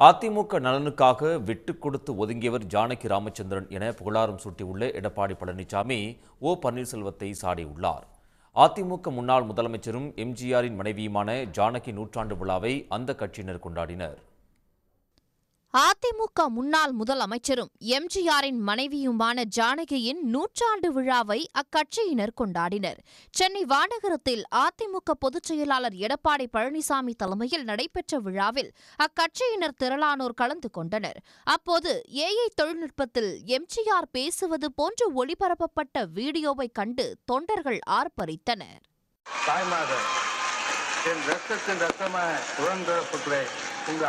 அதிமுக நலனுக்காக விட்டுக் கொடுத்து ஒதுங்கியவர் ஜானகி ராமச்சந்திரன் என புகழாரம் சூட்டியுள்ள எடப்பாடி பழனிசாமி ஓ பன்னீர்செல்வத்தை சாடியுள்ளார். அதிமுக முன்னாள் முதலமைச்சரும் எம்ஜிஆரின் மனைவியுமான ஜானகி நூற்றாண்டு விழாவை அந்த கட்சியினர் கொண்டாடினர். அதிமுக முன்னாள் முதலமைச்சரும் எம்ஜிஆரின் மனைவியுமான ஜானகியின் நூற்றாண்டு விழாவை அக்கட்சியினர் கொண்டாடினர். சென்னை வானகரத்தில் அதிமுக பொதுச் செயலாளர் எடப்பாடி பழனிசாமி தலைமையில் நடைபெற்ற விழாவில் அக்கட்சியினர் திரளானோர் கலந்து கொண்டனர். அப்போது ஏஐ தொழில்நுட்பத்தில் எம்ஜிஆர் பேசுவது போன்று ஒளிபரப்பப்பட்ட வீடியோவை கண்டு தொண்டர்கள் ஆர்ப்பரித்தனர்.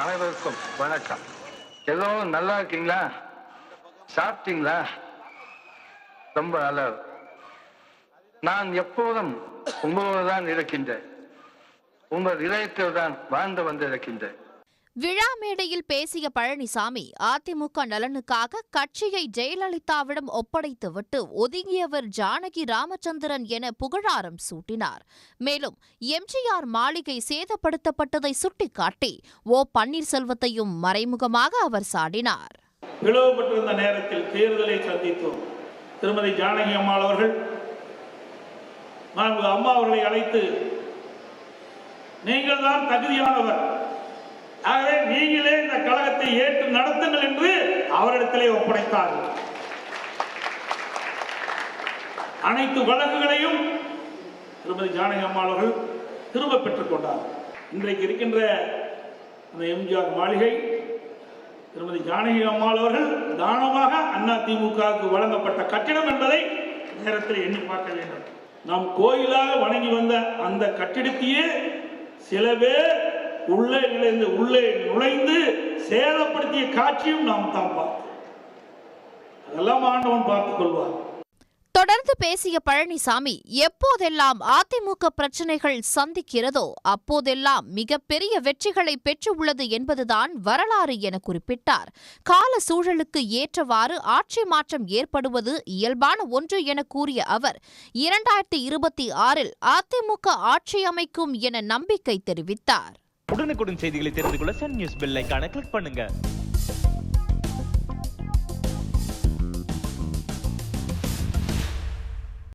அனைவருக்கும் வணக்கம். எல்லோரும் நல்லா இருக்கீங்களா? சாப்பிட்டீங்களா? ரொம்ப நல்லது. நான் எப்போதும் உங்களோடு தான் இருக்கின்றேன். உங்கள் இதயத்தில் தான் வாழ்ந்து வந்திருக்கின்றேன். விழா மேடையில் பேசிய பழனிசாமி அதிமுக நலனுக்காக கட்சியை ஜெயலலிதாவிடம் ஒப்படைத்துவிட்டு ஒதுங்கியவர் ஜானகி ராமச்சந்திரன் என புகழாரம் சூட்டினார். மேலும் எம்ஜிஆர் மாளிகை சேதப்படுத்தப்பட்டதை சுட்டிக்காட்டி ஓ பன்னீர்செல்வத்தையும் மறைமுகமாக அவர் சாடினார். பிளவுபட்டிருந்த நேரத்தில் தேர்தலை சந்தித்தோம். திருமதி ஜானகி அம்மாள் அவர்கள் அம்மா அவர்களை அழைத்து, நீங்கள் தான் தகுதியானவர், ஆகவே நீங்களே இந்த கழகத்தை ஏற்று நடத்துங்கள் என்று அவரிடத்திலே ஒப்படைத்தார்கள். அனைத்து வழக்குகளையும் திருமதி ஜானகி அம்மாள் அவர்கள் திரும்ப பெற்றுக் கொண்டார். இன்றைக்கு இருக்கின்ற அந்த எம்ஜிஆர் மாளிகை திருமதி ஜானகி அம்மாள் அவர்கள் தானமாக அதிமுகவுக்கு வழங்கப்பட்ட கட்டிடம் என்பதை நேரத்தில் எண்ணி பார்க்க வேண்டும். நாம் கோயிலாக வணங்கி வந்த அந்த கட்டிடத்தையே சில பேர் உள்ளே நுழைந்து சேதப்படுத்திய காட்சியும் நாம் தான் பார்த்தோம். அதெல்லாம் ஆண்டவன் பார்த்துக் கொள்வார். தொடர்ந்து பேசிய பழனிசாமி எப்போதெல்லாம் அதிமுக பிரச்சினைகள் சந்திக்கிறதோ அப்போதெல்லாம் மிகப்பெரிய வெற்றிகளை பெற்றுள்ளது என்பதுதான் வரலாறு என குறிப்பிட்டார். கால சூழலுக்கு ஏற்றவாறு ஆட்சி மாற்றம் ஏற்படுவது இயல்பான ஒன்று என கூறிய அவர் 2026 அதிமுக ஆட்சி அமைக்கும் என நம்பிக்கை தெரிவித்தார். உடனுக்குடன் செய்திகளை தெரிந்து கொள்ள சன் நியூஸ் பெல் ஐகானை கிளிக் பண்ணுங்க.